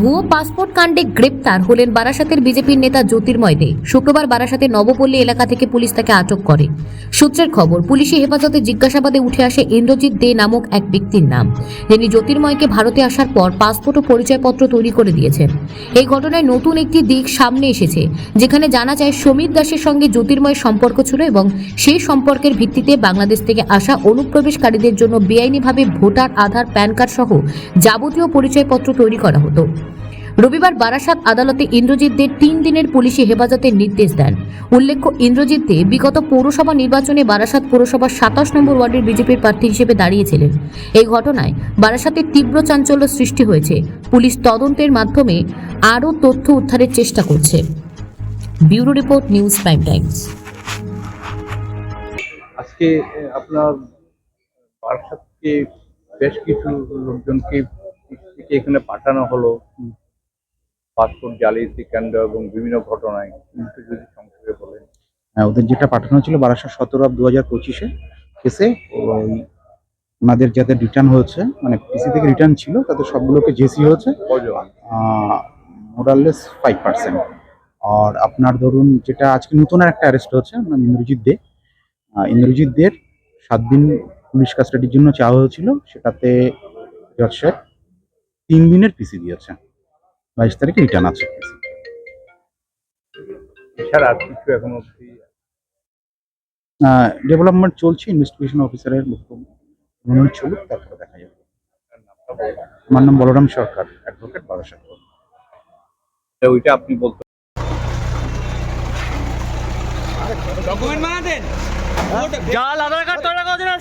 ভুয়ো পাসপোর্ট কাণ্ডে গ্রেপ্তার হলেন বারাসাতের বিজেপির নেতা জ্যোতির্ময় দে। শুক্রবার বারাসাতের নবপল্লী এলাকা থেকে পুলিশ তাকে আটক করে। সূত্রের খবর, পুলিশি হেফাজতে জিজ্ঞাসাবাদে উঠে আসে ইন্দ্রজিৎ দে নামক এক ব্যক্তির নাম, যিনি জ্যোতির্ময়কে ভারতে আসার পর পাসপোর্ট ও পরিচয়পত্র তৈরি করে দিয়েছেন। এই ঘটনায় নতুন একটি দিক সামনে এসেছে, যেখানে জানা যায় সমীর দাসের সঙ্গে জ্যোতির্ময়ের সম্পর্ক ছিল এবং সেই সম্পর্কের ভিত্তিতে বাংলাদেশ থেকে আসা অনুপ্রবেশকারীদের জন্য বেআইনিভাবে ভোটার, আধার, প্যান কার্ড সহ যাবতীয় পরিচয়পত্র তৈরি করা হতো। রবিবার বারাসাত আদালতে ইন্দ্রজিৎ দে 3 দিনের পুলিশি হেফাজতের নির্দেশ দেন। উল্লেখ্য, ইন্দ্রজিৎ দে বিগত পৌরসভা নির্বাচনে বারাসাত পৌরসভার 27 নম্বর ওয়ার্ডের বিজেপির প্রার্থী হিসেবে দাঁড়িয়েছিলেন। এই ঘটনায় বারাসাতে তীব্র চাঞ্চল্য সৃষ্টি হয়েছে। পুলিশ তদন্তের মাধ্যমে আরও তথ্য উদ্ধারের চেষ্টা করছে। Bureau report, news prime Times. আজকে আপনার বারাসাতকে বেশ কিছু লোকজনকে এখানে পাঠানো হলো পাসপোর্ট জালিয়াতি কাণ্ড এবং বিভিন্ন ঘটনায়, একটু যদি সংক্ষেপে বলেন। হ্যাঁ, ওদের যেটা পাঠানো ছিল 12/17/2025 কেসে, ওনাদের যাদের রিটার্ন হয়েছে, মানে পিসি থেকে রিটার্ন ছিল, তাদের সবগুলোকে জেসি হয়েছে মোরাললেস 5%। আর আপনার ধরুন, যেটা আজকে নতুন একটা অ্যারেস্ট হয়েছে, মানে ইন্দ্রজিৎ দের 7 দিন পুলিশ কাস্টাডির জন্য চাওয়া হয়েছিল, সেটাতে জজ সাহেব 3 দিনের পিসি দিয়েছে। 22 তারিখে রিটার্ন আছে পিসি। এছাড়া আর কিছু এখন অবধি ডেভেলপমেন্ট চলছে, ইনভেস্টিগেশন অফিসারের বক্তব্য মনে চলুক, তারপরে দেখা যাবে। আমার নাম বলরাম সরকার, অ্যাডভোকেট, বারাসাত। ওইটা আপনি বলতে ডকুমেন্ট বানাতেন, জাল আধার কার্ড তৈরি করার জন্য